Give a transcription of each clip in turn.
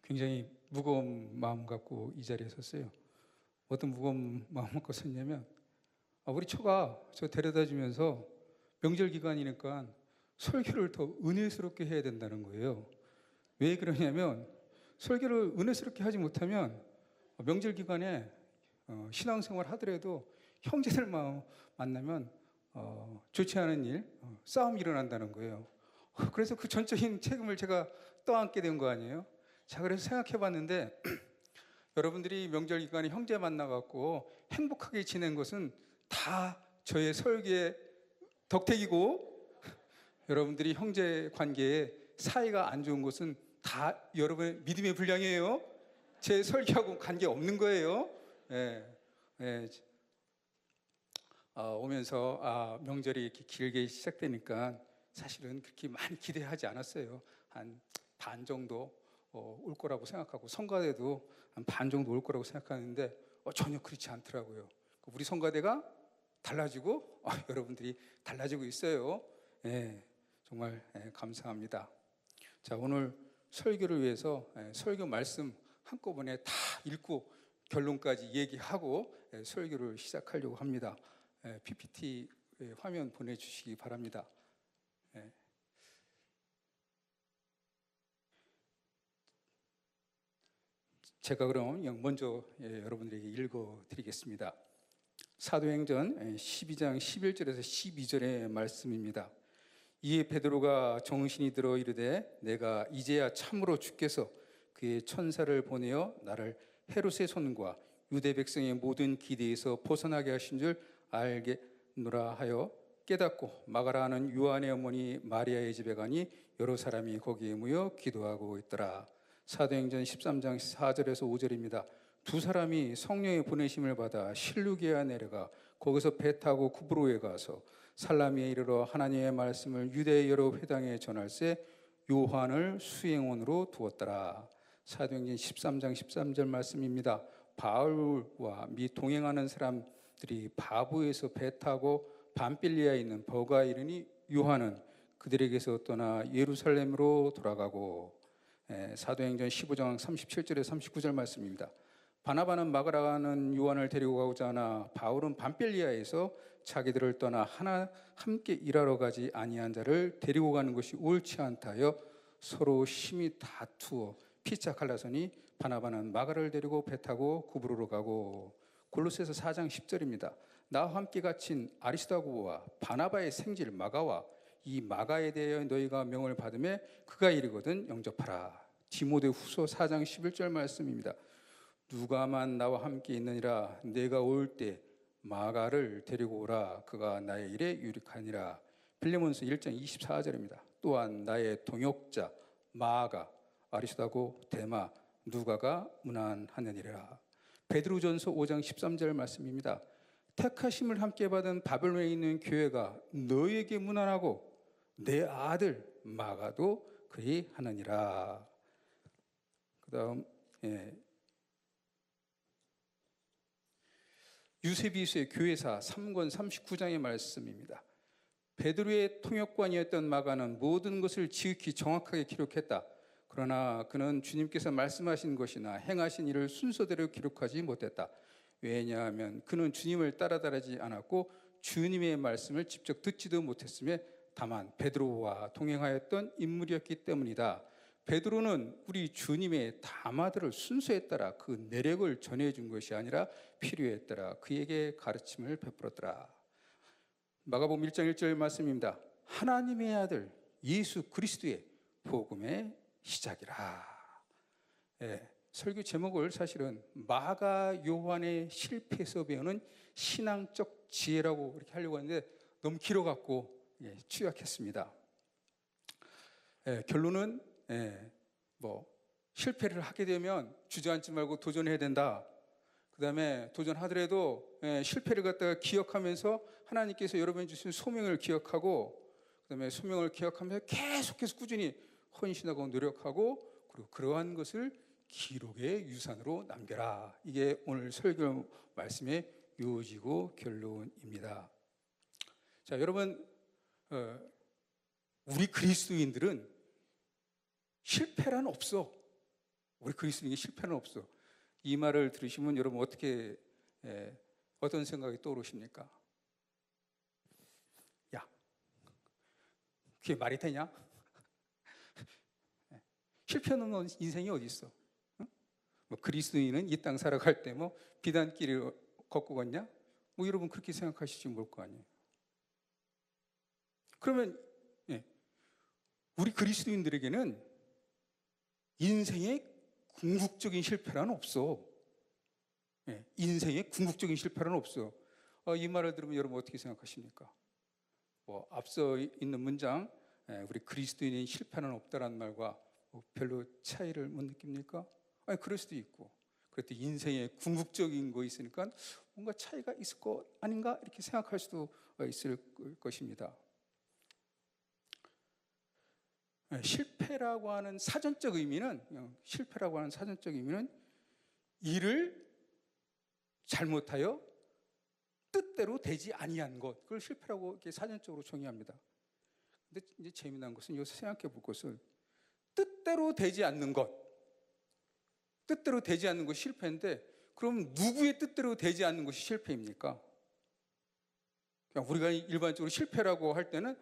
굉장히 무거운 마음 갖고 이 자리에 섰어요. 어떤 무거운 마음 갖고 섰냐면, 우리 처가 저 데려다 주면서 명절 기간이니까 설교를 더 은혜스럽게 해야 된다는 거예요. 왜 그러냐면, 설교를 은혜스럽게 하지 못하면 명절 기간에 신앙생활 하더라도 형제들 만나면 좋지 않은 일, 싸움이 일어난다는 거예요. 그래서 그 전적인 책임을 제가 떠안게 된 거 아니에요? 자, 그래서 생각해 봤는데 여러분들이 명절 기간에 형제 만나갖고 행복하게 지낸 것은 다 저의 설교의 덕택이고, 여러분들이 형제 관계에 사이가 안 좋은 것은 다 여러분의 믿음의 분량이에요. 제 설교하고 관계 없는 거예요. 예, 예. 오면서 명절이 이렇게 길게 시작되니까 사실은 그렇게 많이 기대하지 않았어요. 한 반 정도 올 거라고 생각하고, 성가대도 한 반 정도 올 거라고 생각하는데 전혀 그렇지 않더라고요. 우리 성가대가 달라지고 여러분들이 달라지고 있어요. 예, 정말 감사합니다. 자, 오늘 설교를 위해서 설교 말씀 한꺼번에 다 읽고 결론까지 얘기하고 설교를 시작하려고 합니다. PPT 화면 보내주시기 바랍니다. 제가 그럼 먼저 여러분들에게 읽어드리겠습니다. 사도행전 12장 11절에서 12절의 말씀입니다. 이에 베드로가 정신이 들어 이르되 내가 이제야 참으로 주께서 그의 천사를 보내어 나를 헤롯의 손과 유대 백성의 모든 기대에서 벗어나게 하신 줄 알겠노라 하여 깨닫고 마가라 하는 요한의 어머니 마리아의 집에 가니 여러 사람이 거기에 모여 기도하고 있더라. 사도행전 13장 4절에서 5절입니다. 두 사람이 성령의 보내심을 받아 실루게아 내려가 거기서 배 타고 구브로에 가서 살라미에 이르러 하나님의 말씀을 유대의 여러 회당에 전할세 요한을 수행원으로 두었더라. 사도행전 13장 13절 말씀입니다. 바울과 미 동행하는 사람들이 바부에서 배 타고 밤빌리아에 있는 버가에 이르니 요한은 그들에게서 떠나 예루살렘으로 돌아가고, 사도행전 15장 37절에 39절 말씀입니다. 바나바는 마가라는 요한을 데리고 가고자 하나 바울은 밤빌리아에서 자기들을 떠나 함께 일하러 가지 아니한 자를 데리고 가는 것이 옳지 않다 하여 서로 심히 다투어 피차 갈라서니 바나바는 마가를 데리고 배 타고 구브로로 가고, 골로새서 4장 10절입니다. 나와 함께 갇힌 아리스다고와 바나바의 생질 마가와 이 마가에 대하여 너희가 명을 받으매 그가 이르거든 영접하라. 디모데후서 4장 11절 말씀입니다. 누가만 나와 함께 있느니라. 내가 올 때 마가를 데리고 오라. 그가 나의 일에 유익하니라. 빌레몬서 1장 24절입니다. 또한 나의 동역자 마가, 아리스다고, 데마, 누가가 문안하느니라. 베드로전서 5장 13절 말씀입니다. 택하심을 함께 받은 바벨론에 있는 교회가 너에게 문안하고 내 아들 마가도 그리 하느니라. 그 다음 유세비우스의 교회사 3권 39장의 말씀입니다. 베드로의 통역관이었던 마가는 모든 것을 지극히 정확하게 기록했다. 그러나 그는 주님께서 말씀하신 것이나 행하신 일을 순서대로 기록하지 못했다. 왜냐하면 그는 주님을 따라다니지 않았고 주님의 말씀을 직접 듣지도 못했으며 다만 베드로와 동행하였던 인물이었기 때문이다. 베드로는 우리 주님의 담화들을 순서에 따라 그 내력을 전해준 것이 아니라 필요에 따라 그에게 가르침을 베풀었더라. 마가복음 1장 1절 말씀입니다. 하나님의 아들 예수 그리스도의 복음의 시작이라. 설교 제목을 사실은 마가 요한의 실패에서 배우는 신앙적 지혜라고 이렇게 하려고 하는데 너무 길어갖고 취약했습니다. 결론은 실패를 하게 되면 주저앉지 말고 도전해야 된다. 그 다음에 도전하더라도 실패를 갖다가 기억하면서 하나님께서 여러분이 주신 소명을 기억하고, 그 다음에 소명을 기억하면서 계속해서 꾸준히 헌신하고 노력하고, 그리고 그러한 것을 기록의 유산으로 남겨라. 이게 오늘 설교 말씀의 요지고 결론입니다. 자, 여러분, 우리 그리스도인들은 실패란 없어. 우리 그리스도인에게 실패는 없어. 이 말을 들으시면 여러분 어떻게 어떤 생각이 떠오르십니까? 야, 그게 말이 되냐? 실패 없는 인생이 어디 있어? 응? 뭐 그리스도인은 이 땅 살아갈 때 뭐 비단길을 걷고 갔냐? 뭐 여러분 그렇게 생각하시지 뭘 거 아니에요. 그러면 우리 그리스도인들에게는 인생의 궁극적인 실패란 없어. 인생의 궁극적인 실패란 없어. 이 말을 들으면 여러분 어떻게 생각하십니까? 뭐 앞서 있는 문장, 우리 그리스도인의 실패는 없다라는 말과 뭐 별로 차이를 못 느낍니까? 아니 그럴 수도 있고, 그래도 인생의 궁극적인 거 있으니까 뭔가 차이가 있을 거 아닌가 이렇게 생각할 수도 있을 것입니다. 실패라고 하는 사전적 의미는 일을 잘못하여 뜻대로 되지 아니한 것, 그걸 실패라고 이렇게 사전적으로 정의합니다. 근데 이제 재미난 것은 여기서 생각해 볼 것은 뜻대로 되지 않는 것이 실패인데, 그럼 누구의 뜻대로 되지 않는 것이 실패입니까? 그냥 우리가 일반적으로 실패라고 할 때는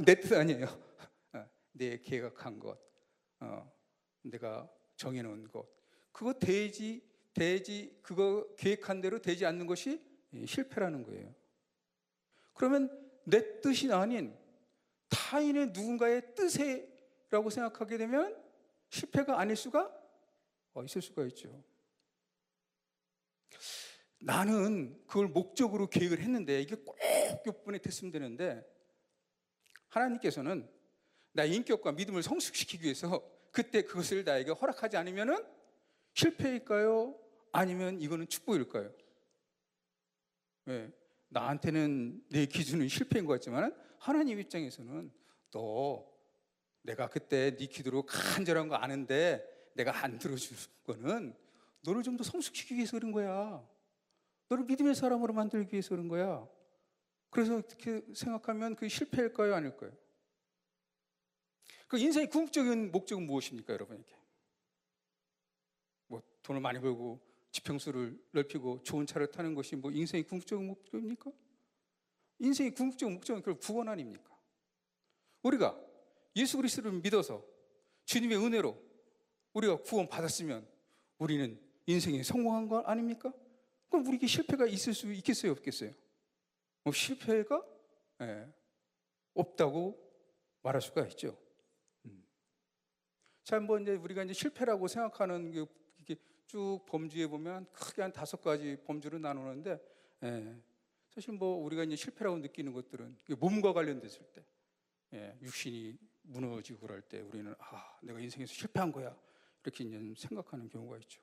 내 뜻 아니에요. 내 계획한 것, 내가 정해놓은 것, 그거 그거 계획한 대로 되지 않는 것이 실패라는 거예요. 그러면 내 뜻이 아닌 타인의 누군가의 뜻이라고 생각하게 되면 실패가 아닐 수가 있을 수가 있죠. 나는 그걸 목적으로 계획을 했는데 이게 꼭 이번에 됐으면 되는데, 하나님께서는 나의 인격과 믿음을 성숙시키기 위해서 그때 그것을 나에게 허락하지 않으면 실패일까요? 아니면 이거는 축복일까요? 나한테는 내 기준은 실패인 것 같지만 하나님 입장에서는 내가 그때 네 기도로 간절한 거 아는데 내가 안 들어준 거는 너를 좀 더 성숙시키기 위해서 그런 거야. 너를 믿음의 사람으로 만들기 위해서 그런 거야. 그래서 어떻게 생각하면 그게 실패일까요? 아닐까요? 그 인생의 궁극적인 목적은 무엇입니까, 여러분에게? 뭐 돈을 많이 벌고 지평수를 넓히고 좋은 차를 타는 것이 뭐 인생의 궁극적인 목적입니까? 인생의 궁극적인 목적은 결국 구원 아닙니까? 우리가 예수 그리스도를 믿어서 주님의 은혜로 우리가 구원 받았으면 우리는 인생에 성공한 거 아닙니까? 그럼 우리에게 실패가 있을 수 있겠어요, 없겠어요? 실패가 없다고 말할 수가 있죠. 자, 한번 이제 우리가 이제 실패라고 생각하는 게 이렇게 쭉 범주에 보면 크게 한 5가지 범주로 나누는데, 사실 뭐 우리가 이제 실패라고 느끼는 것들은 몸과 관련됐을 때, 육신이 무너지고 그럴 때 우리는 내가 인생에서 실패한 거야 이렇게 이제 생각하는 경우가 있죠.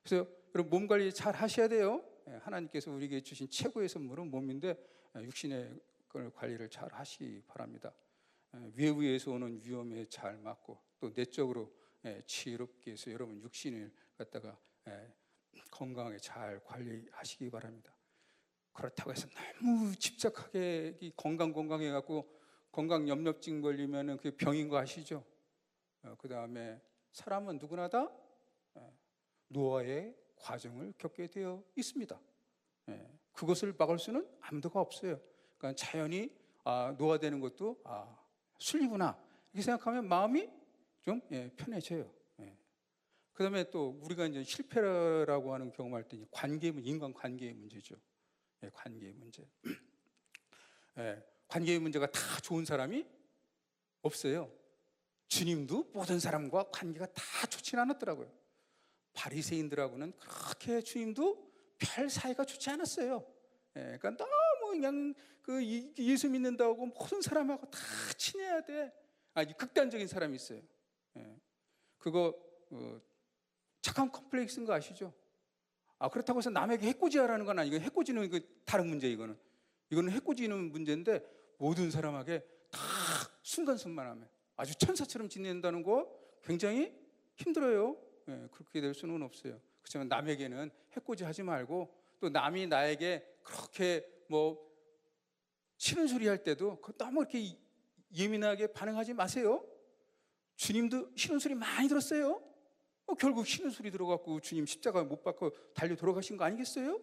그래서 여러분 몸 관리 잘 하셔야 돼요. 하나님께서 우리에게 주신 최고의 선물은 몸인데 육신의 관리를 잘 하시기 바랍니다. 외부에서 오는 위험에 잘 맞고 또 내적으로 지혜롭게 해서 여러분 육신을 갖다가 건강하게 잘 관리하시기 바랍니다. 그렇다고 해서 너무 집착하게 건강해갖고 건강 염려증 걸리면은 그게 병인 거 아시죠? 그 다음에 사람은 누구나 다 노화의 과정을 겪게 되어 있습니다. 그것을 막을 수는 아무도가 없어요. 그러니까 자연히 노화되는 것도 순리구나 이렇게 생각하면 마음이 좀 편해져요. 그 다음에 또 우리가 이제 실패라고 하는 경험할 때 인간 관계의 문제죠. 관계의 문제. 관계의 문제가 다 좋은 사람이 없어요. 주님도 모든 사람과 관계가 다 좋지는 않았더라고요. 바리새인들하고는 그렇게 주님도 별 사이가 좋지 않았어요. 그러니까 너무 그냥 예수 믿는다고 모든 사람하고 다 친해야 돼. 극단적인 사람이 있어요. 그거 착한 컴플렉스인 거 아시죠? 그렇다고 해서 남에게 해코지하라는 건 아니고, 해코지는 다른 문제. 이거는 해코지는 문제인데 모든 사람에게 다 순간순간하면 아주 천사처럼 지낸다는 거 굉장히 힘들어요. 그렇게 될 수는 없어요. 그렇지만 남에게는 해코지하지 말고, 또 남이 나에게 그렇게 뭐 싫은 소리 할 때도 너무 이렇게 예민하게 반응하지 마세요. 주님도 싫은 소리 많이 들었어요. 결국 쉬는 소리 들어갖고 주님 십자가 못 박고 달려 돌아가신 거 아니겠어요?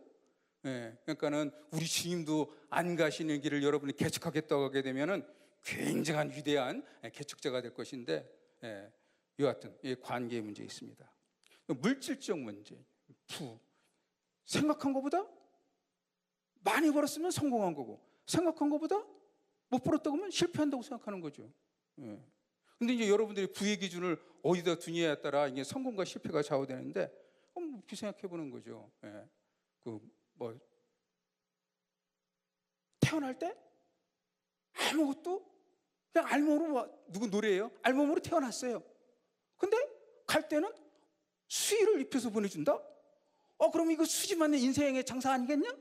예, 그러니까는 우리 주님도 안 가시는 길을 여러분이 개척하겠다고 하게 되면은 굉장한 위대한 개척자가 될 것인데, 예, 여하튼 이 관계의 문제 있습니다. 물질적 문제, 생각한 것보다 많이 벌었으면 성공한 거고, 생각한 것보다 못 벌었다고 하면 실패한다고 생각하는 거죠. 예. 근데 이제 여러분들이 부의 기준을 어디다 두냐에 따라 이게 성공과 실패가 좌우되는데, 이렇게 생각해 보는 거죠. 예. 태어날 때 아무것도 그냥 알몸으로, 누구 노래예요? 알몸으로 태어났어요. 근데 갈 때는 수의를 입혀서 보내준다? 그럼 이거 수지 맞는 인생의 장사 아니겠냐?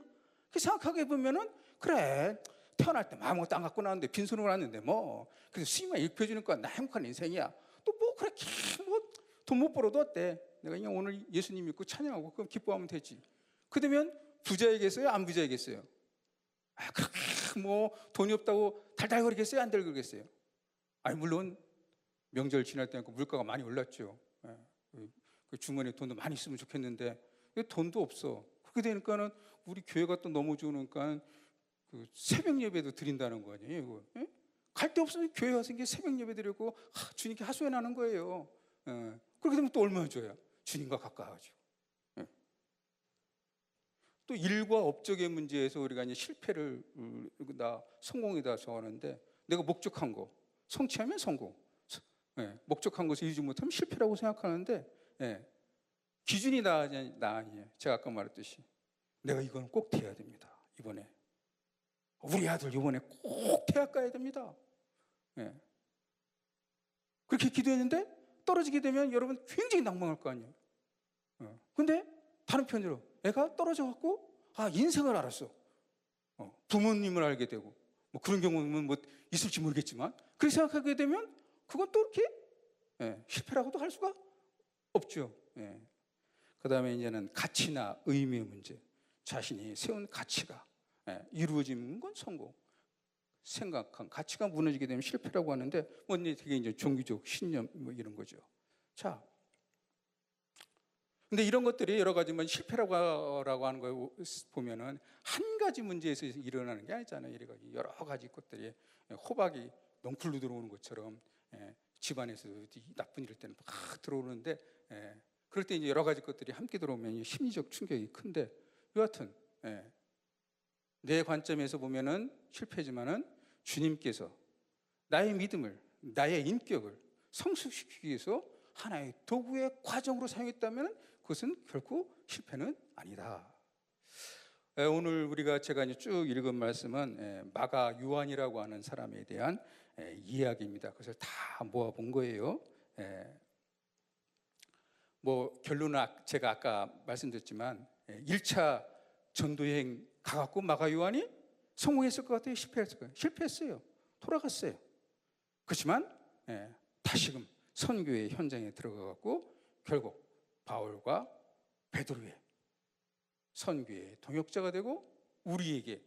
그 생각하게 보면은, 그래, 태어날 때 아무것도 안 갖고 나왔는데 빈손으로 왔는데 그래서 수의만 입혀주니까 나 행복한 인생이야. 또 그렇게 돈 못 벌어도 어때? 내가 그냥 오늘 예수님 믿고 찬양하고 그럼 기뻐하면 되지. 그러면 부자이겠어요? 안 부자이겠어요? 그렇게 돈이 없다고 달달거리겠어요? 안 달거리겠어요? 물론 명절 지날 때니까 물가가 많이 올랐죠. 그 주머니에 돈도 많이 있으면 좋겠는데 돈도 없어. 그렇게 되니까는 우리 교회가 또 너무 좋으니까 그 새벽 예배도 드린다는 거 아니에요? 갈 데 없으면 교회 와서 이게 새벽 예배 드리고 주님께 하소연 하는 거예요. 그렇게 되면 또 얼마나 좋아요? 주님과 가까워지고. 또 일과 업적의 문제에서 우리가 이제 실패를 성공이다 정하는데, 내가 목적한 거 성취하면 성공, 목적한 것을 이루지 못하면 실패라고 생각하는데, 기준이 나 아니에요. 제가 아까 말했듯이 내가 이건 꼭 돼야 됩니다. 이번에 우리 아들 이번에 꼭 대학 가야 됩니다. 그렇게 기도했는데 떨어지게 되면 여러분 굉장히 낭망할 거 아니에요. 근데 다른 편으로 애가 떨어져갖고 인생을 알았어. 부모님을 알게 되고 그런 경우는 있을지 모르겠지만, 그렇게 생각하게 되면 그건 또 이렇게 실패라고도 할 수가 없죠. 그 다음에 이제는 가치나 의미의 문제. 자신이 세운 가치가 이루어지는 건 성공, 생각한 가치가 무너지게 되면 실패라고 하는데, 되게 이제 종교적 신념 이런 거죠. 자, 근데 이런 것들이 여러 가지만 실패라고 하는 걸 보면은 한 가지 문제에서 일어나는 게 아니잖아요. 여러 가지 것들이 호박이 넝쿨로 들어오는 것처럼 집안에서 나쁜 일일 때는 막 들어오는데, 그럴 때 이제 여러 가지 것들이 함께 들어오면 심리적 충격이 큰데, 여하튼 내 관점에서 보면은 실패지만은 주님께서 나의 믿음을, 나의 인격을 성숙시키기 위해서 하나의 도구의 과정으로 사용했다면 그것은 결코 실패는 아니다. 오늘 제가 이제 쭉 읽은 말씀은 마가 요한이라고 하는 사람에 대한 이야기입니다. 그것을 다 모아본 거예요. 결론은 제가 아까 말씀드렸지만 1차 전도여행 가갖고 마가 요한이 성공했을 것 같아요? 실패했을 거예요? 실패했어요. 돌아갔어요. 그렇지만 다시금 선교의 현장에 들어가갖고 결국 바울과 베드로의 선교의 동역자가 되고 우리에게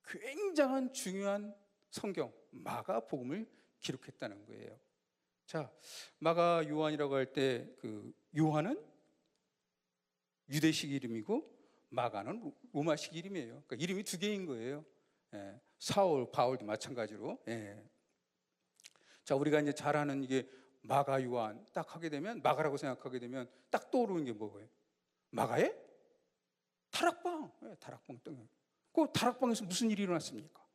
굉장한 중요한 성경 마가복음을 기록했다는 거예요. 자, 마가 요한이라고 할 때 그 요한은 유대식 이름이고 마가는 로마식 이름이에요. 그러니까 이름이 두 개인 거예요. 사울, 바울도 마찬가지로. 자, 우리가 이제 잘 아는 이게 마가 요한 딱 하게 되면, 마가라고 생각하게 되면 딱 떠오르는 게 뭐예요? 마가의 다락방. 다락방 등. 그 다락방에서 무슨 일이 일어났습니까?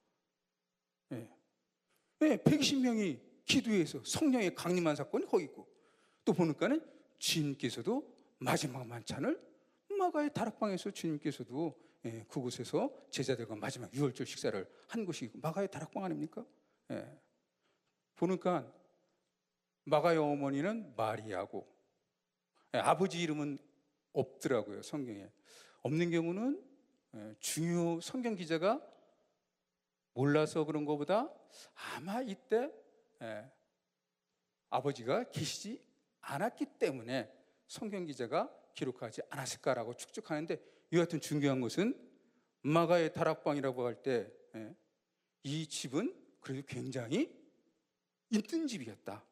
120명이 기도해서 성령의 강림한 사건이 거기 있고, 또 보니까는 주님께서도 마지막 만찬을 마가의 다락방에서 주님께서도 그곳에서 제자들과 마지막 유월절 식사를 한 곳이 마가의 다락방 아닙니까? 보니까 마가의 어머니는 마리아고, 아버지 이름은 없더라고요. 성경에 없는 경우는 중요 성경 기자가 몰라서 그런 것보다 아마 이때 아버지가 계시지 않았기 때문에 성경 기자가 기록하지 않았을까라고 추측하는데, 여하튼 중요한 것은 마가의 다락방이라고 할 때 이 집은 그래도 굉장히 있는 집이었다.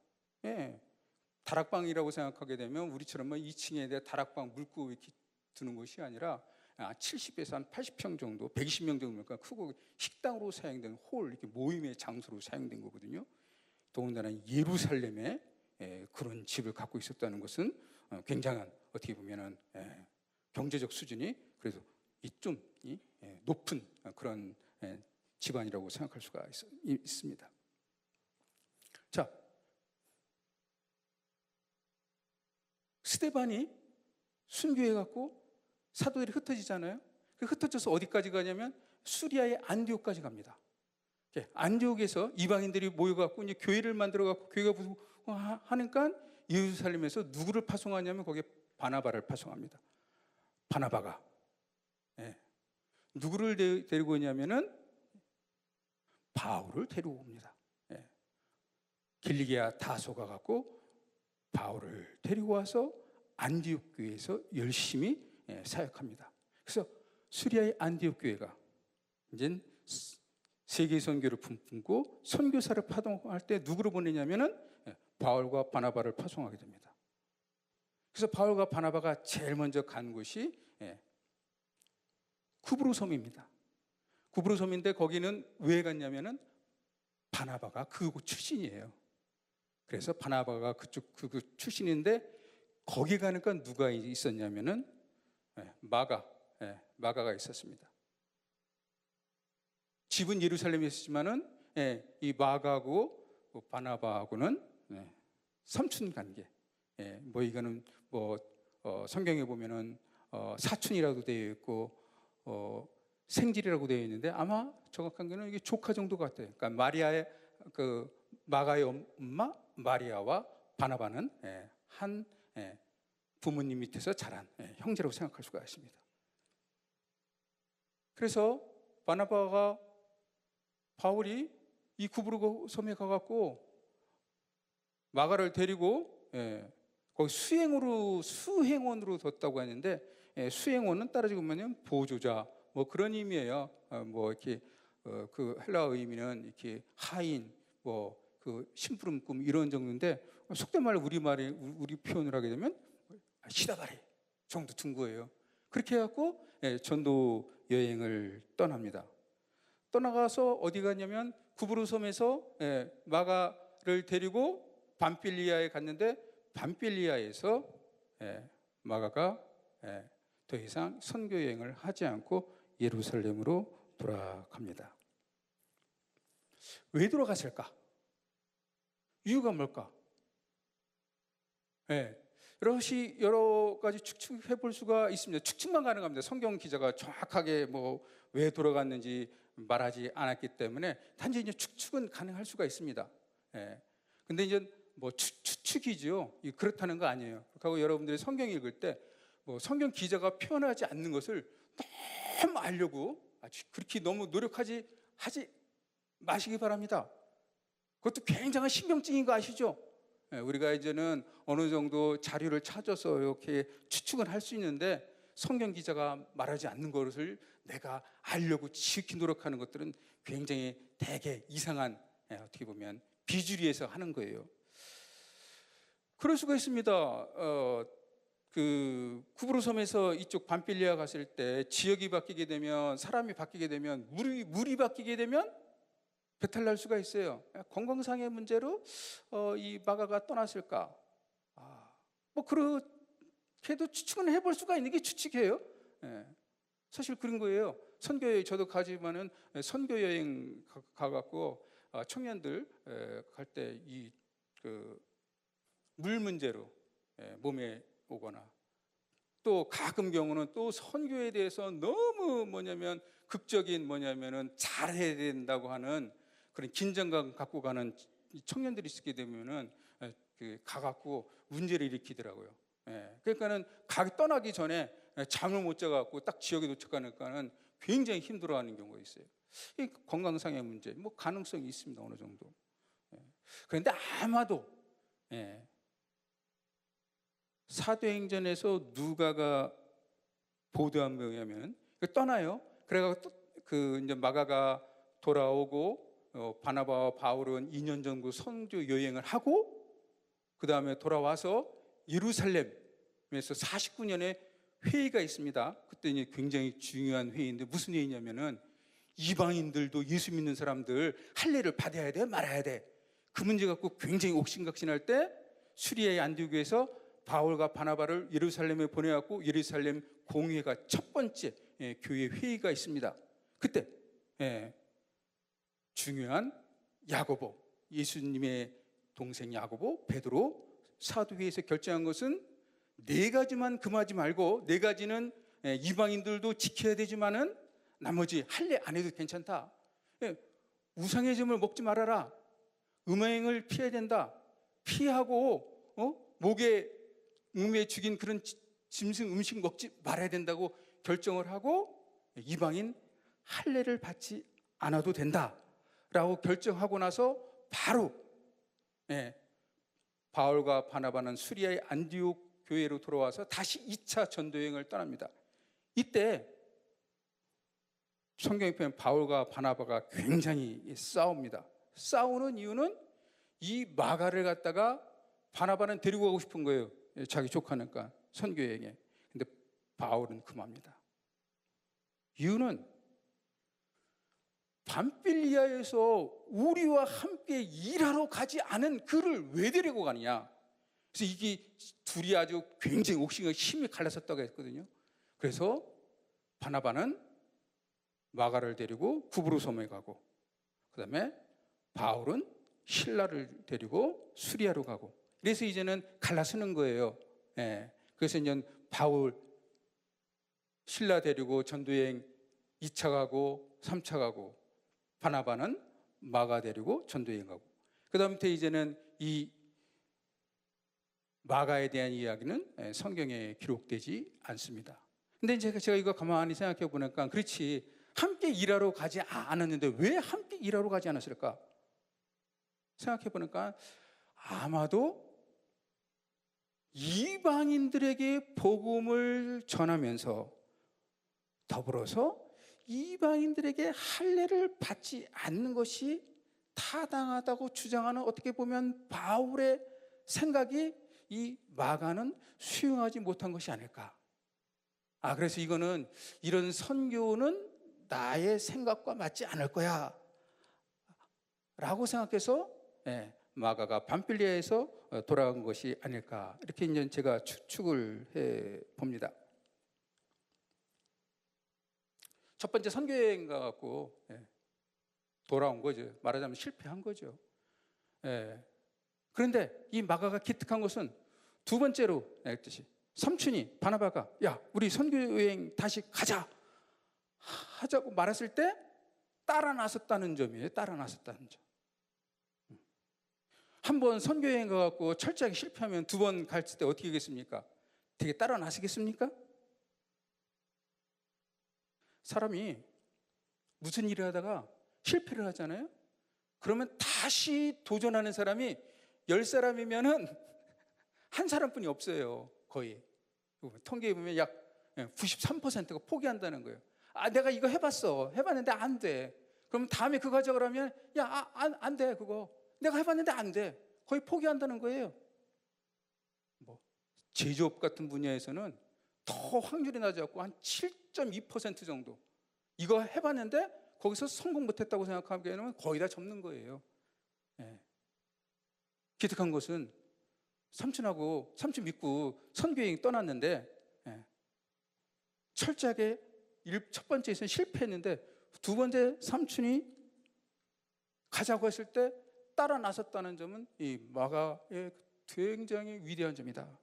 다락방이라고 생각하게 되면 우리처럼 2층에 대해 다락방 물고 이렇게 두는 것이 아니라 70에서 한 80평 정도, 120명 정도니까 크고 식당으로 사용된 홀, 이렇게 모임의 장소로 사용된 거거든요. 더군다나 예루살렘에 그런 집을 갖고 있었다는 것은 굉장한, 어떻게 보면은 경제적 수준이 그래도 좀 높은 그런 집안이라고 생각할 수가 있습니다. 자, 스데반이 순교해갖고 사도들이 흩어지잖아요. 흩어져서 어디까지 가냐면 수리아의 안디옥까지 갑니다. 안디옥에서 이방인들이 모여갖고 이제 교회를 만들어갖고 교회가 하니까 예루살렘에서 누구를 파송하냐면 거기에 바나바를 파송합니다. 바나바가 누구를 데리고 오냐면은 바울을 데리고 옵니다. 길리기아 다소가 갖고 바울을 데리고 와서 안디옥 교회에서 열심히 사역합니다. 그래서 수리아의 안디옥 교회가 이제 세계 선교를 품고 선교사를 파송할 때 누구를 보내냐면은 바울과 바나바를 파송하게 됩니다. 그래서 바울과 바나바가 제일 먼저 간 곳이 쿠브로 섬입니다. 쿠브로 섬인데 거기는 왜 갔냐면은 바나바가 그곳 출신이에요. 그래서 바나바가 그쪽 그 출신인데 거기 가니까 누가 있었냐면은 마가가 있었습니다. 집은 예루살렘에 있었지만은 이 마가하고 바나바하고는 삼촌 관계. 이거는 성경에 보면은 사촌이라고 되어 있고 생질이라고 되어 있는데 아마 정확한 게는 이게 조카 정도 같아요. 그러니까 마리아의 마가의 엄마 마리아와 바나바는 한 부모님 밑에서 자란 형제라고 생각할 수가 있습니다. 그래서 바울이 이 구브로 섬에 가갖고 마가를 데리고 거기 수행원으로 뒀다고 하는데 수행원은 따라지고 보면 보조자 그런 의미예요. 이렇게 그 헬라어 의미는 이렇게 하인 그 심부름꾼 이런 정도인데 속된 말로 우리 표현을 하게 되면 시다바리 정도 둔 거예요. 그렇게 해갖고 전도 여행을 떠납니다. 떠나가서 어디 갔냐면 구브로 섬에서 마가를 데리고 밤빌리아에 갔는데 밤빌리아에서 마가가 더 이상 선교 여행을 하지 않고 예루살렘으로 돌아갑니다. 왜 돌아갔을까? 이유가 뭘까? 여러 가지 추측해 볼 수가 있습니다. 추측만 가능합니다. 성경 기자가 정확하게 왜 돌아갔는지 말하지 않았기 때문에 단지 이제 추측은 가능할 수가 있습니다. 근데 이제 추측이죠. 그렇다는 거 아니에요. 그리고 여러분들이 성경 읽을 때 성경 기자가 표현하지 않는 것을 너무 알려고 그렇게 너무 하지 마시기 바랍니다. 그것도 굉장한 신경증인 거 아시죠? 우리가 이제는 어느 정도 자료를 찾아서 이렇게 추측은 할 수 있는데 성경 기자가 말하지 않는 것을 내가 알려고 지극히 노력하는 것들은 굉장히 되게 이상한 어떻게 보면 비주류에서 하는 거예요. 그럴 수가 있습니다. 그 구브로 섬에서 이쪽 밤빌리아 갔을 때 지역이 바뀌게 되면 사람이 바뀌게 되면 물이 바뀌게 되면 배탈 날 수가 있어요. 건강상의 문제로 이 마가가 떠났을까? 그렇게도 추측은 해볼 수가 있는 게 추측이에요. 사실 그런 거예요. 선교여행 저도 가지만은 선교 여행 가갖고 청년들 갈 때 이 물 문제로 몸에 오거나 또 가끔 경우는 또 선교에 대해서 너무 극적인 잘해야 된다고 하는 그런 긴장감 갖고 가는 청년들이 있게 되면은 가갖고 문제를 일으키더라고요. 그러니까는 떠나기 전에 잠을 못 자갖고 딱 지역에 도착하니까는 굉장히 힘들어하는 경우가 있어요. 이 건강상의 문제, 가능성이 있습니다 어느 정도. 그런데 아마도 사도행전에서 누가가 보도한 거에 의하면 떠나요. 그래가지고 이제 마가가 돌아오고 바나바와 바울은 2년 정도 선교 여행을 하고 그 다음에 돌아와서 예루살렘에서 49년의 회의가 있습니다. 그때 이제 굉장히 중요한 회의인데 무슨 회의냐면은 이방인들도 예수 믿는 사람들 할례를 받아야 돼 말아야 돼, 그 문제 갖고 굉장히 옥신각신할 때 수리아의 안디옥에서 바울과 바나바를 예루살렘에 보내갖고 예루살렘 공회가 첫 번째 교회 회의가 있습니다. 그때 중요한 야고보, 예수님의 동생 야고보, 베드로 사도회에서 결정한 것은 네 가지만 금하지 말고, 네 가지는 이방인들도 지켜야 되지만은 나머지 할례 안 해도 괜찮다. 우상의 점을 먹지 말아라. 음행을 피해야 된다. 피하고 목에 음에 죽인 그런 짐승 음식 먹지 말아야 된다고 결정을 하고 이방인 할례를 받지 않아도 된다라고 결정하고 나서 바로 바울과 바나바는 수리아의 안디옥 교회로 돌아와서 다시 2차 전도여행을 떠납니다. 이때 성경에 보면 바울과 바나바가 굉장히 싸웁니다. 싸우는 이유는 이 마가를 갖다가 바나바는 데리고 가고 싶은 거예요. 자기 조카니까 선교여행에. 근데 바울은 금합니다. 이유는 밤빌리아에서 우리와 함께 일하러 가지 않은 그를 왜 데리고 가느냐. 그래서 이게 둘이 아주 굉장히 옥신과 힘이 갈라섰다고 했거든요. 그래서 바나바는 마가를 데리고 구브로섬에 가고, 그 다음에 바울은 실라를 데리고 수리아로 가고, 그래서 이제는 갈라서는 거예요. 그래서 이제 바울 실라 데리고 전도여행 2차 가고 3차 가고, 바나바는 마가 데리고 전도여행 가고, 그 다음부터 이제는 이 마가에 대한 이야기는 성경에 기록되지 않습니다. 근데 제가 이거 가만히 생각해 보니까, 그렇지, 함께 일하러 가지 않았는데 왜 함께 일하러 가지 않았을까 생각해 보니까, 아마도 이방인들에게 복음을 전하면서 더불어서 이방인들에게 할례를 받지 않는 것이 타당하다고 주장하는, 어떻게 보면 바울의 생각이 이 마가는 수용하지 못한 것이 아닐까. 그래서 이거는, 이런 선교는 나의 생각과 맞지 않을 거야 라고 생각해서 마가가 밤빌리아에서 돌아간 것이 아닐까, 이렇게 이제 제가 추측을 해 봅니다. 첫 번째 선교여행 가갖고 돌아온 거죠. 말하자면 실패한 거죠. 그런데 이 마가가 기특한 것은 두 번째로 했듯이 삼촌이 바나바가 야 우리 선교여행 다시 가자 하자고 말했을 때 따라 나섰다는 점이에요. 따라 나섰다는 점. 한 번 선교여행 가갖고 철저하게 실패하면 두 번 갈 때 어떻게 하겠습니까? 되게 따라 나서겠습니까? 사람이 무슨 일을 하다가 실패를 하잖아요. 그러면 다시 도전하는 사람이 10사람이면은 한 사람뿐이 없어요. 거의 통계에 보면 약 93%가 포기한다는 거예요. 내가 이거 해봤는데 안 돼. 그럼 다음에 그거 하자 그러면 안 돼. 그거 내가 해봤는데 안 돼. 거의 포기한다는 거예요. 제조업 같은 분야에서는 더 확률이 낮아갖고 한 7.2% 정도. 이거 해봤는데 거기서 성공 못했다고 생각하기에는 거의 다 접는 거예요. 기특한 것은 삼촌 믿고 선교여행 떠났는데 철저하게 첫 번째에서는 실패했는데 두 번째 삼촌이 가자고 했을 때 따라 나섰다는 점은 이 마가의 굉장히 위대한 점이다.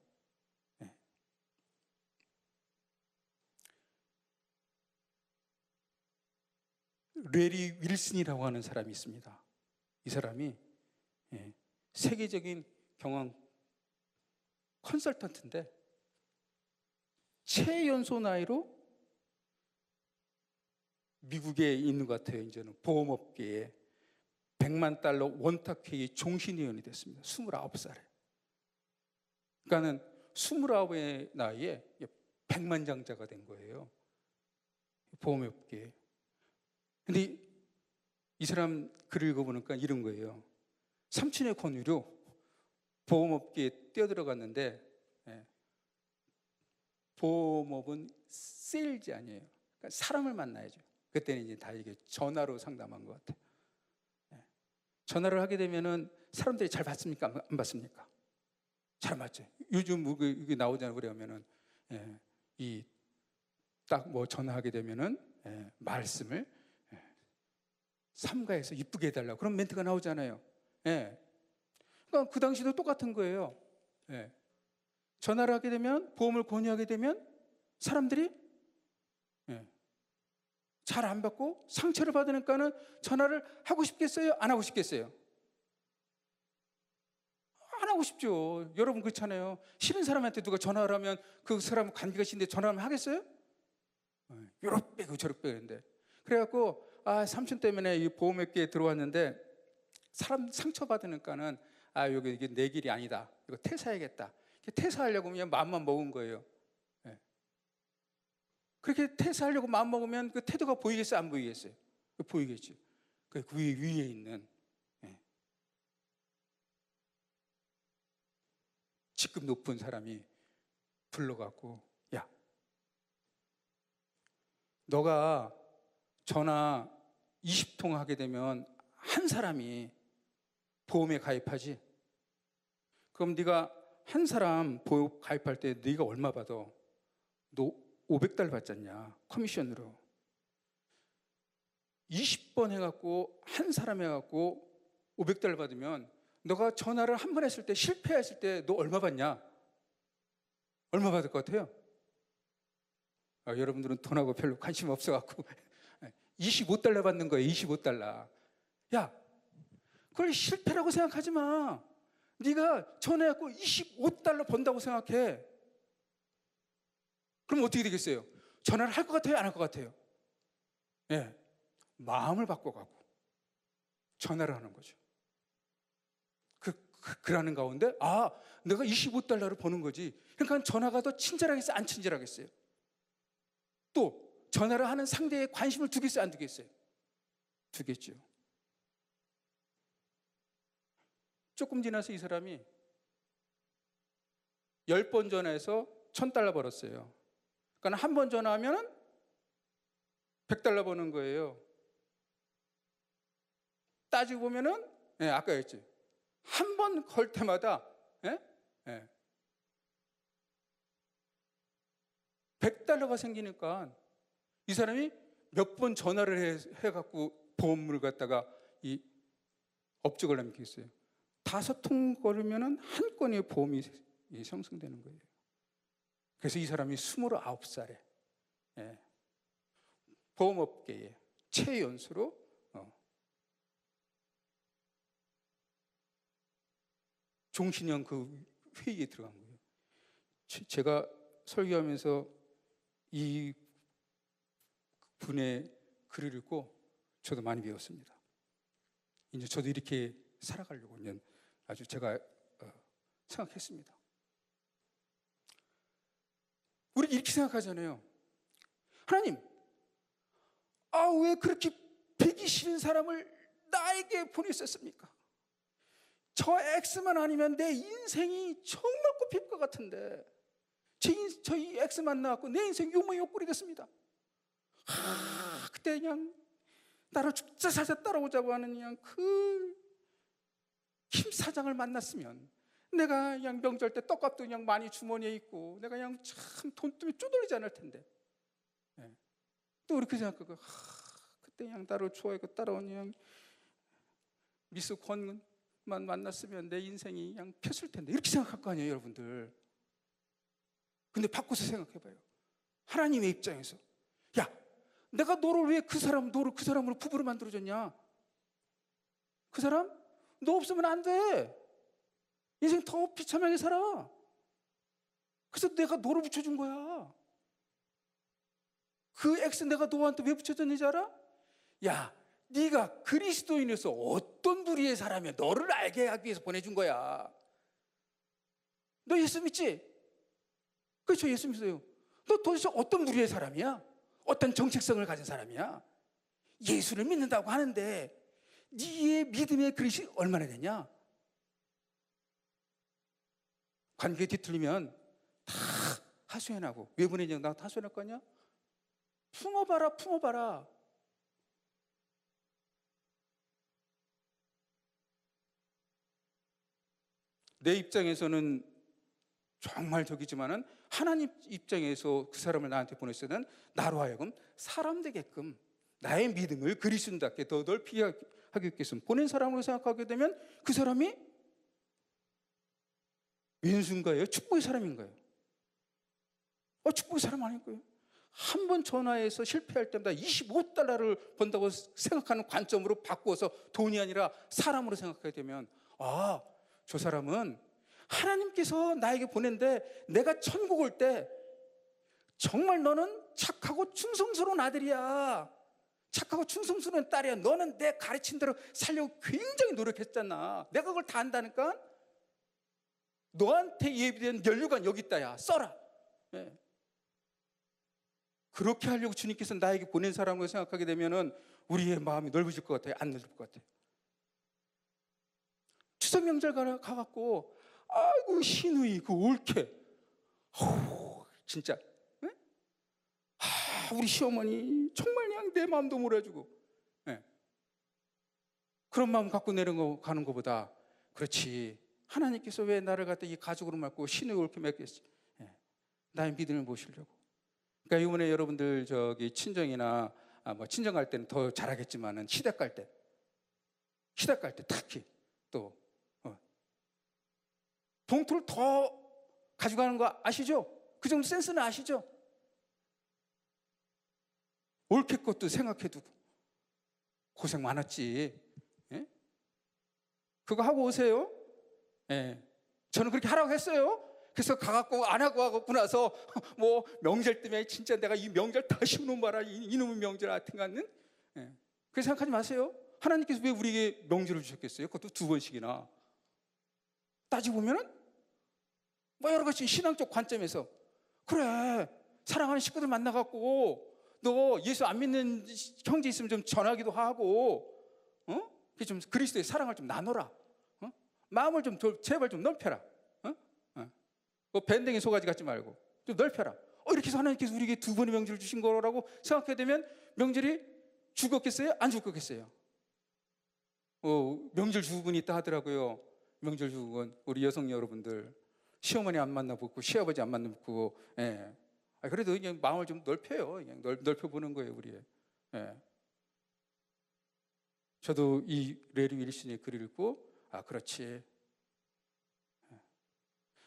레리 윌슨이라고 하는 사람이 있습니다. 이 사람이 세계적인 경영 컨설턴트인데 최연소 나이로 미국에 있는 것 같아요. 이제는 보험업계에 $100만 원탁회의 종신위원이 됐습니다. 29살에. 그러니까는 29의 나이에 100만장자가 된 거예요. 보험업계에. 근데 이 사람 글을 읽어보니까 이런 거예요. 삼촌의 권유로 보험업계에 뛰어들어갔는데, 예, 보험업은 세일즈 아니에요. 그러니까 사람을 만나야죠. 그때는 이제 다 이게 전화로 상담한 것 같아요. 예. 전화를 하게 되면은 사람들이 잘 받습니까? 안 받습니까? 잘 맞죠. 요즘 뭐 이게 나오잖아요. 그러면은 예, 이 딱 뭐 전화하게 되면은 예, 말씀을 예, 삼가해서 이쁘게 해달라고 그런 멘트가 나오잖아요. 예. 그러니까 그 당시도 똑같은 거예요. 예. 전화를 하게 되면 보험을 권유하게 되면 사람들이 예, 잘 안 받고 상처를 받으니까는 전화를 하고 싶겠어요? 안 하고 싶겠어요? 안 하고 싶죠. 여러분 그렇잖아요. 싫은 사람한테 누가 전화를 하면 그 사람 관계가 싫은데 전화하면 하겠어요? 요렇게 빼고 저렇게 빼는데 그래갖고 삼촌 때문에 이 보험업계에 들어왔는데 사람 상처받으니까는 여기 이게 내 길이 아니다. 이거 퇴사해야겠다. 퇴사하려고 그냥 마음만 먹은 거예요. 예. 그렇게 퇴사하려고 마음 먹으면 그 태도가 보이겠어요? 안 보이겠어요? 보이겠죠. 그 위에 있는 예. 직급 높은 사람이 불러갖고 야, 너가 전화 20통 하게 되면 한 사람이 보험에 가입하지? 그럼 네가 한 사람 보험 가입할 때 네가 얼마 받아? 너 $500 받잖냐 커미션으로. 20번 해갖고 한 사람 해갖고 $500 받으면 너가 전화를 한 번 했을 때 실패했을 때 너 얼마 받냐? 얼마 받을 것 같아요? 여러분들은 돈하고 별로 관심 없어갖고 $25 받는 거예요. $25. 야, 그걸 실패라고 생각하지 마. 네가 전화해갖고 $25 번다고 생각해. 그럼 어떻게 되겠어요? 전화를 할 것 같아요? 안 할 것 같아요? 예, 마음을 바꿔가고 전화를 하는 거죠. 그러는 가운데 내가 $25를 버는 거지. 그러니까 전화가 더 친절하겠어요? 안 친절하겠어요? 또 전화를 하는 상대에 관심을 두겠어요? 안 두겠어요? 두겠죠. 조금 지나서 이 사람이 10번 전화해서 $1,000 벌었어요. 그러니까 한 번 전화하면 $100 버는 거예요. 따지고 보면은 아까 했지. 한 번 걸 때마다 $100가 생기니까 이 사람이 몇 번 전화를 해갖고 보험을 갖다가 이 업적을 남기겠어요. 5통 걸으면 한 건의 보험이 형성되는 거예요. 그래서 이 사람이 29살에 보험업계에 최연소로 종신형 그 회의에 들어간 거예요. 제가 설교하면서 이 분의 글을 읽고 저도 많이 배웠습니다. 이제 저도 이렇게 살아가려고 아주 제가 생각했습니다. 우리 이렇게 생각하잖아요. 하나님, 왜 그렇게 배기 싫은 사람을 나에게 보내셨습니까? 저 X만 아니면 내 인생이 정말 꽃필 것 같은데 저희 X 만나갖고 내 인생 요모요꼴이 됐습니다. 그때 그냥 나를 죽자 살자 따라오자고 하는 그냥 김 사장을 만났으면 내가 그냥 명절 때 떡값도 그냥 많이 주머니에 있고 내가 그냥 참 돈 때문에 쪼들리지 않을 텐데 또 그렇게 생각하고 그때 그냥 나를 좋아하고 따라온 그냥 미스 권만 만났으면 내 인생이 그냥 폈을 텐데 이렇게 생각할 거 아니에요, 여러분들. 근데 바꿔서 생각해봐요. 하나님의 입장에서 야, 내가 너를 왜 너를 그 사람으로 부부로 만들어줬냐? 그 사람? 너 없으면 안 돼. 인생 더 비참하게 살아. 그래서 내가 너를 붙여준 거야. 그 X 내가 너한테 왜 붙여줬는지 알아? 야, 네가 그리스도인에서 어떤 부류의 사람이야 너를 알게 하기 위해서 보내준 거야. 너 예수 믿지? 그렇죠, 예수 믿어요. 너 도대체 어떤 부류의 사람이야? 어떤 정체성을 가진 사람이야? 예수를 믿는다고 하는데 네의 믿음의 그릇이 얼마나 되냐? 관계 뒤틀리면 다 하소연하고, 왜 보내냐고 나 하소연할 거냐? 품어봐라, 품어봐라. 내 입장에서는 정말 저기지만은 하나님 입장에서 그 사람을 나한테 보냈으면 나로 하여금 사람 되게끔 나의 믿음을 그리스도답게 더 넓히 하겠겠음. 보낸 사람으로 생각하게 되면 그 사람이 왼수인가요? 축복의 사람인가요? 축복의 사람 아닐 거예요. 한 번 전화해서 실패할 때마다 25달러를 번다고 생각하는 관점으로 바꾸어서 돈이 아니라 사람으로 생각하게 되면, 저 사람은 하나님께서 나에게 보낸데 내가 천국 올 때 정말 너는 착하고 충성스러운 아들이야, 착하고 충성스러운 딸이야, 너는 내 가르친 대로 살려고 굉장히 노력했잖아, 내가 그걸 다 안다니까, 너한테 예비된 연료관 여기 있다야, 써라. 네. 그렇게 하려고 주님께서 나에게 보낸 사람으로 생각하게 되면은 우리의 마음이 넓어질 것 같아요? 안 넓을 것 같아요? 추석 명절 가갖고 아이고 시누이 그 올케, 진짜, 네? 우리 시어머니 정말 그냥 내 마음도 몰아주고, 네. 그런 마음 갖고 가는 것보다, 그렇지, 하나님께서 왜 나를 갖다 이 가족으로 맡고 시누이 올케 맺겠지? 네. 나의 믿음을 모시려고. 그러니까 이번에 여러분들 저기 친정이나 뭐 친정 갈 때는 더 잘하겠지만은 시댁 갈 때 특히 또 봉투를 더 가져가는 거 아시죠? 그 정도 센스는 아시죠? 올케 것도 생각해두고 고생 많았지. 예? 그거 하고 오세요. 예. 저는 그렇게 하라고 했어요. 그래서 가갖고 안 하고 나서 뭐 명절 때문에 진짜 내가 이 명절 다시 오는 봐라, 이놈의 명절 같은 거 같는. 예. 그렇게 생각하지 마세요. 하나님께서 왜 우리에게 명절을 주셨겠어요? 그것도 2번씩이나. 따지고 보면은 뭐 여러 가지 신앙적 관점에서, 그래, 사랑하는 식구들 만나갖고 너 예수 안 믿는 형제 있으면 좀 전하기도 하고, 좀 그리스도의 사랑을 좀 나눠라. 마음을 좀 제발 좀 넓혀라. 밴댕이 소가지 갖지 말고 좀 넓혀라. 이렇게 해서 하나님께서 우리에게 2번의 명절을 주신 거라고 생각하게 되면 명절이 죽었겠어요? 안 죽었겠어요? 명절 주국은 있다 하더라고요. 명절 주국은 우리 여성 여러분들 시어머니 안 만나보고 시아버지 안 만나보고, 예. 그래도 그냥 마음을 좀 넓혀요. 그냥 넓혀보는 거예요, 우리. 예. 저도 이 레리 윌슨의 글을 읽고, 그렇지.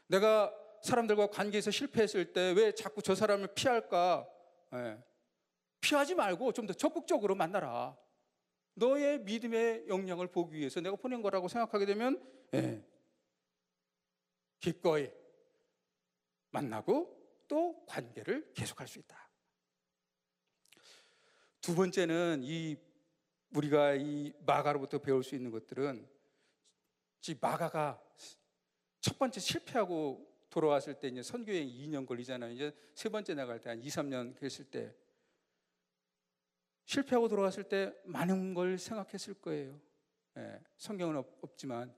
내가 사람들과 관계에서 실패했을 때 왜 자꾸 저 사람을 피할까? 예. 피하지 말고 좀 더 적극적으로 만나라. 너의 믿음의 역량을 보기 위해서 내가 보낸 거라고 생각하게 되면, 예. 기꺼이 만나고 또 관계를 계속할 수 있다. 2번째는 우리가 이 마가로부터 배울 수 있는 것들은, 마가가 첫 번째 실패하고 돌아왔을 때 이제 선교여행 2년 걸리잖아요. 이제 3번째 나갈 때 한 2, 3년 그랬을 때, 실패하고 돌아왔을 때 많은 걸 생각했을 거예요. 예, 성경은 없지만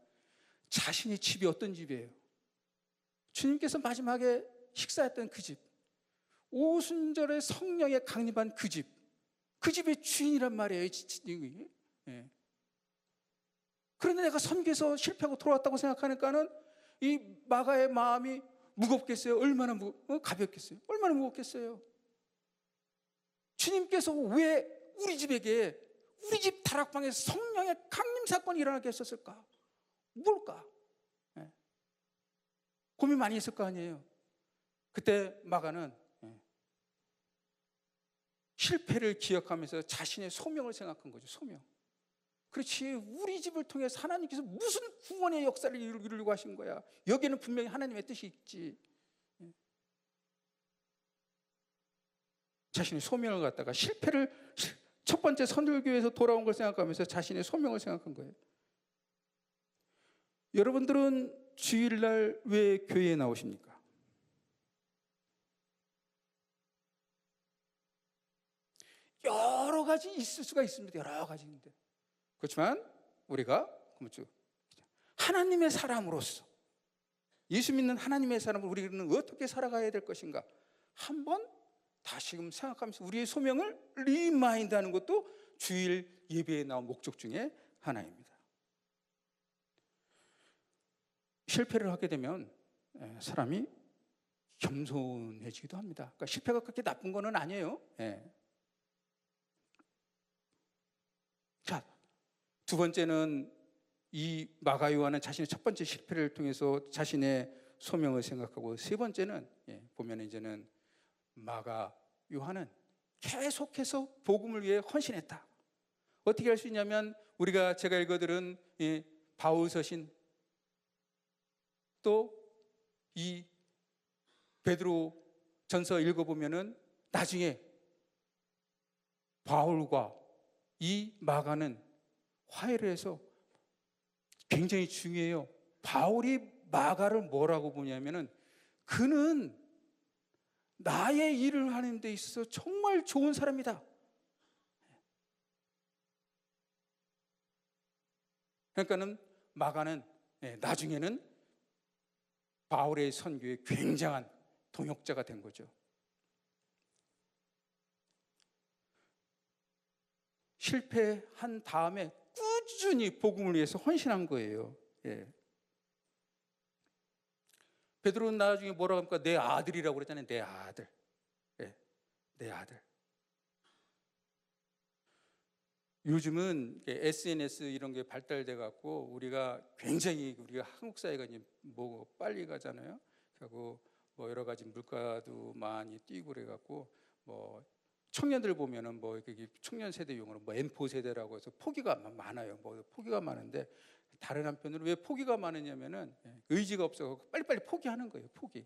자신의 집이 어떤 집이에요? 주님께서 마지막에 식사했던 그 집, 오순절에 성령에 강림한 그 집의 주인이란 말이에요. 예. 그런데 내가 선교에서 실패하고 돌아왔다고 생각하니까는 이 마가의 마음이 무겁겠어요? 얼마나 가볍겠어요? 얼마나 무겁겠어요? 주님께서 왜 우리 집에게, 우리 집 다락방에서 성령의 강림 사건이 일어나게 했었을까? 뭘까? 예. 고민 많이 했을 거 아니에요. 그때 마가는 실패를 기억하면서 자신의 소명을 생각한 거죠. 소명. 그렇지, 우리 집을 통해서 하나님께서 무슨 구원의 역사를 이루려고 하신 거야. 여기에는 분명히 하나님의 뜻이 있지. 자신의 소명을 갖다가 실패를, 첫 번째 선들교회에서 돌아온 걸 생각하면서 자신의 소명을 생각한 거예요. 여러분들은 주일날 왜 교회에 나오십니까? 여러 가지 있을 수가 있습니다. 여러 가지인데. 그렇지만 우리가 하나님의 사람으로서 예수 믿는 하나님의 사람을 우리는 어떻게 살아가야 될 것인가? 한번 다시금 생각하면서 우리의 소명을 리마인드하는 것도 주일 예배에 나온 목적 중에 하나입니다. 실패를 하게 되면 사람이 겸손해지기도 합니다. 그러니까 실패가 그렇게 나쁜 거는 아니에요. 자, 두 번째는 이 마가 요한은 자신의 첫 번째 실패를 통해서 자신의 소명을 생각하고, 세 번째는 보면 이제는 마가 요한은 계속해서 복음을 위해 헌신했다. 어떻게 할 수 있냐면 제가 읽어들은 바울 서신, 또 이 베드로 전서 읽어보면은 나중에 바울과 이 마가는 화해를 해서 굉장히 중요해요. 바울이 마가를 뭐라고 보냐면은 그는 나의 일을 하는 데 있어서 정말 좋은 사람이다. 그러니까는 마가는 나중에는 바울의 선교에 굉장한 동역자가 된 거죠. 실패한 다음에 꾸준히 복음을 위해서 헌신한 거예요. 베드로는 나중에 뭐라고 합니까? 내 아들이라고 그랬잖아요. 내 아들. 내 아들. 요즘은 SNS 이런 게 발달돼 갖고 우리가 한국 사회가 이제 빨리 가잖아요. 그리고 여러 가지 물가도 많이 뛰고 그래 갖고 청년들 보면은 청년 세대 용어로 M4 세대라고 해서 포기가 많아요. 포기가 많은데, 다른 한편으로 왜 포기가 많으냐면은 의지가 없어 빨리빨리 포기하는 거예요. 포기.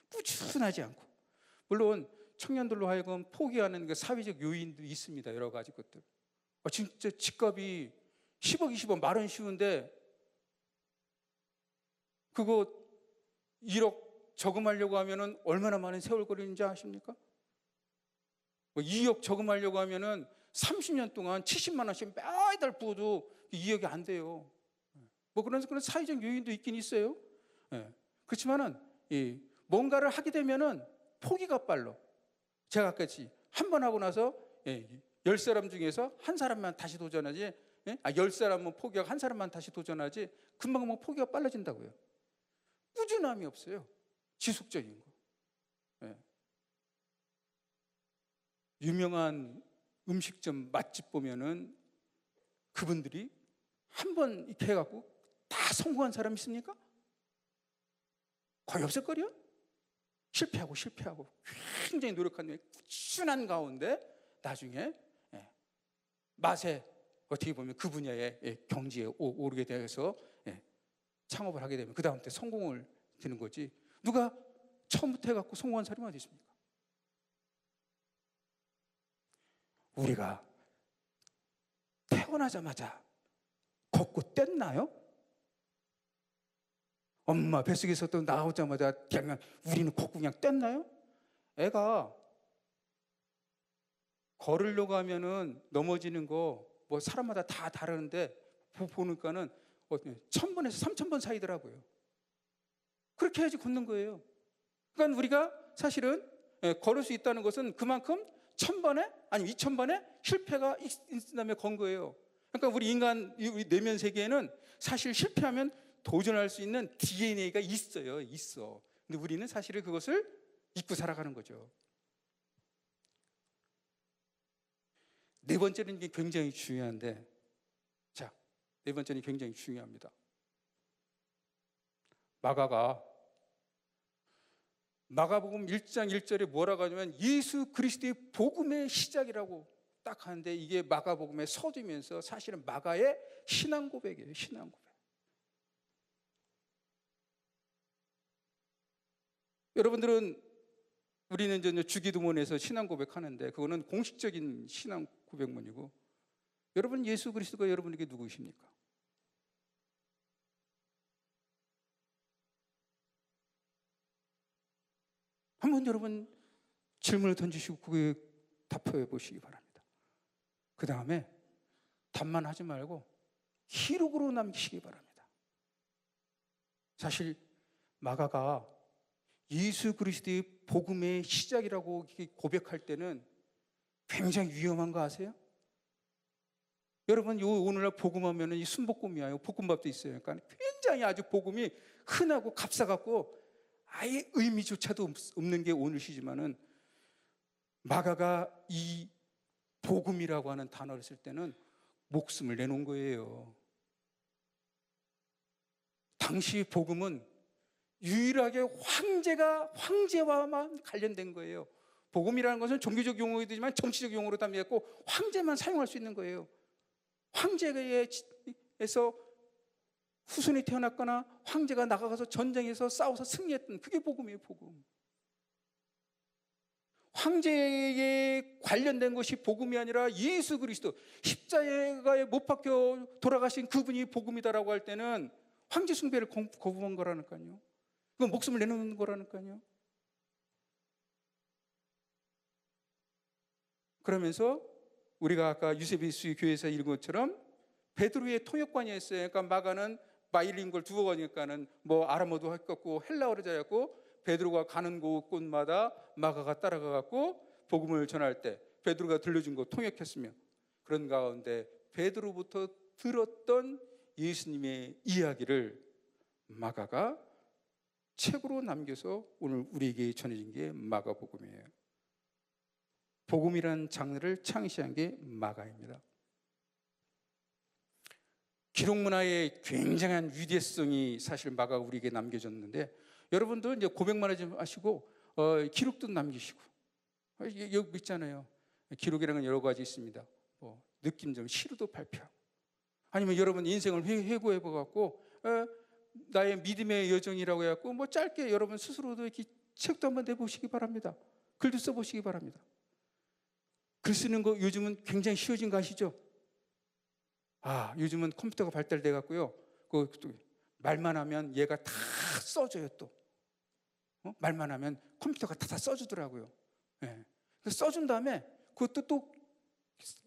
꾸준하지 않고. 물론 청년들로 하여금 포기하는 그 사회적 요인도 있습니다. 여러 가지 것들. 진짜 집값이 10억, 20억 말은 쉬운데 그거 1억 저금하려고 하면은 얼마나 많은 세월 걸리는지 아십니까? 2억 저금하려고 하면은 30년 동안 70만 원씩 매달 부어도 2억이 안 돼요. 그런 사회적 요인도 있긴 있어요. 그렇지만은 뭔가를 하게 되면은 포기가 빨라. 제가 아까 한 번 하고 나서 10사람 중에서 한 사람만 다시 도전하지, 10사람은 포기하고 한 사람만 다시 도전하지, 금방 포기가 빨라진다고요. 꾸준함이 없어요. 지속적인 거. 유명한 음식점 맛집 보면은 그분들이 한 번 이렇게 해갖고 다 성공한 사람 있습니까? 거의 없을걸요? 실패하고 굉장히 노력한 후에 꾸준한 가운데 나중에 맛에 어떻게 보면 그 분야의 경지에 오르게 돼서 창업을 하게 되면 그 다음 때 성공을 되는 거지, 누가 처음부터 해갖고 성공한 사람이 어디 있습니까? 우리가 태어나자마자 걷고 뗐나요? 엄마 뱃속에서 또 나오자마자 그냥 우리는 걷고 그냥 뗐나요? 애가 걸으려고 하면은 넘어지는 거 사람마다 다 다르는데 보니까는 1000번에서 3000번 사이더라고요. 그렇게 해야지 걷는 거예요. 그러니까 우리가 사실은 걸을 수 있다는 것은 그만큼 1000번에 아니면 2000번에 실패가 있은 다음에 건 거예요. 그러니까 우리 내면 세계에는 사실 실패하면 도전할 수 있는 DNA가 있어. 근데 우리는 사실은 그것을 잊고 살아가는 거죠. 네 번째는 이게 굉장히 중요한데, 네 번째는 굉장히 중요합니다. 마가복음 1장 1절에 뭐라고 하냐면 예수 그리스도의 복음의 시작이라고 딱 하는데, 이게 마가복음의 서두면서 사실은 마가의 신앙 고백이에요. 신앙 고백. 여러분들은 우리는 이제 주기도문에서 신앙 고백하는데 그거는 공식적인 신앙 고백문이고, 여러분 예수 그리스도가 여러분에게 누구십니까? 한번 여러분 질문을 던지시고 그에 답해 보시기 바랍니다. 그 다음에 답만 하지 말고 기록으로 남기시기 바랍니다. 사실 마가가 예수 그리스도의 복음의 시작이라고 고백할 때는 굉장히 위험한 거 아세요? 여러분, 오늘날 복음하면 이 순복음이야. 볶음밥도 있어요. 그러니까 굉장히 아주 복음이 흔하고 값싸갖고 아예 의미조차도 없는 게 오늘 시지만은, 마가가 이 복음이라고 하는 단어를 쓸 때는 목숨을 내놓은 거예요. 당시 복음은 유일하게 황제와만 관련된 거예요. 복음이라는 것은 종교적 용어이기도 하지만 정치적 용어로 담겼고 황제만 사용할 수 있는 거예요. 황제에서 후손이 태어났거나 황제가 나가서 전쟁에서 싸워서 승리했던, 그게 복음이에요. 복음. 황제에 관련된 것이 복음이 아니라 예수 그리스도, 십자가에 못 박혀 돌아가신 그분이 복음이다라고 할 때는 황제 숭배를 거부한 거라니까요. 그건 목숨을 내놓는 거라니까요. 그러면서 우리가 아까 유세비스 교회에서 읽은 것처럼 베드로의 통역관이었어요. 그러니까 마가는 바이링걸 두어가니까는 뭐 아람어도 했고 헬라어로 잘했고, 베드로가 가는 곳마다 마가가 따라가갖고 복음을 전할 때 베드로가 들려준 거 통역했으며, 그런 가운데 베드로부터 들었던 예수님의 이야기를 마가가 책으로 남겨서 오늘 우리에게 전해진 게 마가복음이에요. 복음이라는 장르를 창시한 게 마가입니다. 기록문화의 굉장한 위대성이 사실 마가가 우리에게 남겨졌는데, 여러분도 이제 고백만 하지 마시고 기록도 남기시고, 여기 있잖아요. 기록이라는 건 여러 가지 있습니다. 뭐 느낌적 시로도 발표하고, 아니면 여러분 인생을 회고해보고 나의 믿음의 여정이라고 해갖고 뭐 짧게 여러분 스스로도 이렇게 책도 한번 내보시기 바랍니다. 글도 써보시기 바랍니다. 글 쓰는 거 요즘은 굉장히 쉬워진 거 아시죠? 요즘은 컴퓨터가 발달돼 갖고요. 말만 하면 얘가 다 써줘요. 또 말만 하면 컴퓨터가 다 써주더라고요. 네. 써준 다음에 그것도 또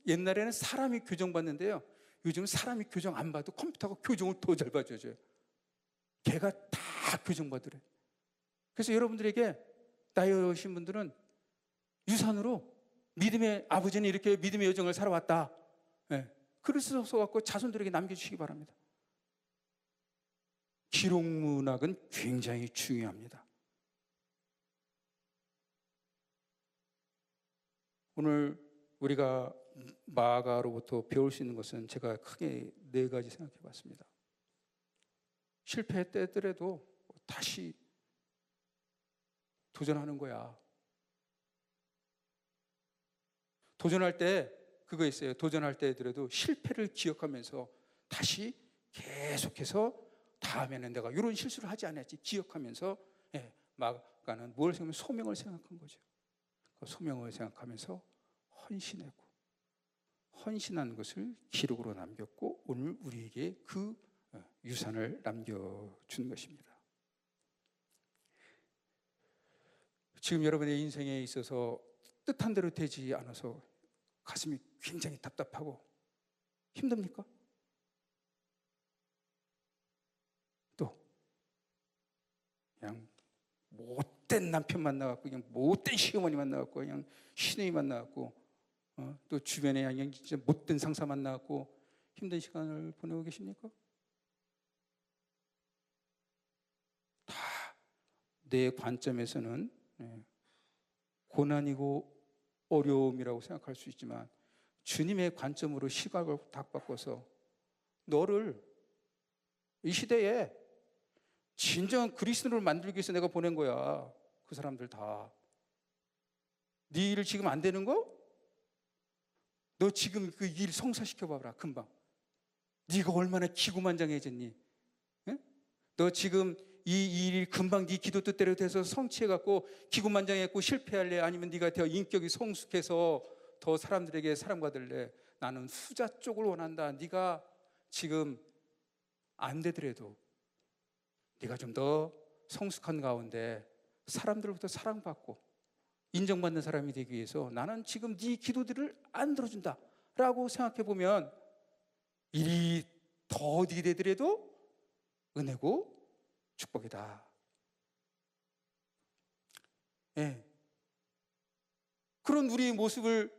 옛날에는 사람이 교정받는데요. 요즘은 사람이 교정 안 봐도 컴퓨터가 교정을 더 잘 봐줘요. 걔가 다 교정받으래. 그래서 여러분들에게 나이 어신 분들은 유산으로 믿음의 아버지는 이렇게 믿음의 여정을 살아왔다. 네. 그래서 갖고 자손들에게 남겨주시기 바랍니다. 기록문학은 굉장히 중요합니다. 오늘 우리가 마가로부터 배울 수 있는 것은 제가 크게 4가지 생각해 봤습니다. 실패했더라도 다시 도전하는 거야. 도전할 때 그거 있어요. 도전할 때더라도 실패를 기억하면서 다시 계속해서 다음에는 내가 이런 실수를 하지 않았지 기억하면서, 마가는 뭘 생각하면 소명을 생각한 거죠. 그 소명을 생각하면서 헌신했고, 헌신한 것을 기록으로 남겼고 오늘 우리에게 그 유산을 남겨준 것입니다. 지금 여러분의 인생에 있어서 뜻한 대로 되지 않아서 가슴이 굉장히 답답하고 힘듭니까? 또 그냥 못된 남편 만나갖고, 그냥 못된 시어머니 만나갖고, 그냥 시누이 만나갖고, 또 주변에 그냥 진짜 못된 상사 만나갖고 힘든 시간을 보내고 계십니까? 다 내 관점에서는 고난이고 어려움이라고 생각할 수 있지만, 주님의 관점으로 시각을 딱 바꿔서 너를 이 시대에 진정한 그리스도를 만들기 위해서 내가 보낸 거야. 그 사람들 다. 네 일 지금 안 되는 거? 너 지금 그 일 성사시켜봐라. 금방. 네가 얼마나 기구만장해졌니? 응? 너 지금 이 일이 금방 네 기도 뜻대로 돼서 성취해갖고 기구만장했고 실패할래? 아니면 네가 더 인격이 성숙해서 더 사람들에게 사랑받을래? 나는 후자 쪽을 원한다. 네가 지금 안 되더라도 네가 좀 더 성숙한 가운데 사람들로부터 사랑받고 인정받는 사람이 되기 위해서 나는 지금 네 기도들을 안 들어준다 라고 생각해보면, 일이 더디게 되더라도 은혜고 축복이다 예. 그런 우리의 모습을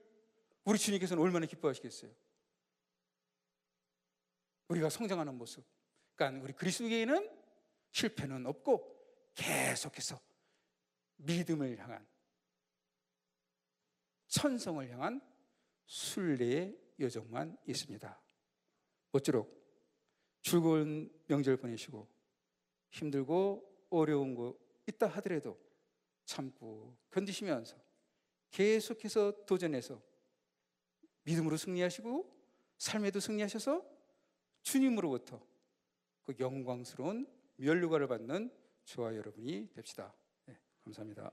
우리 주님께서는 얼마나 기뻐하시겠어요? 우리가 성장하는 모습. 그러니까 우리 그리스도에게는 실패는 없고 계속해서 믿음을 향한, 천성을 향한 순례의 여정만 있습니다. 모쪼록 즐거운 명절 보내시고 힘들고 어려운 거 있다 하더라도 참고 견디시면서 계속해서 도전해서 믿음으로 승리하시고 삶에도 승리하셔서 주님으로부터 그 영광스러운 면류관을 받는 저와 여러분이 됩시다. 네, 감사합니다.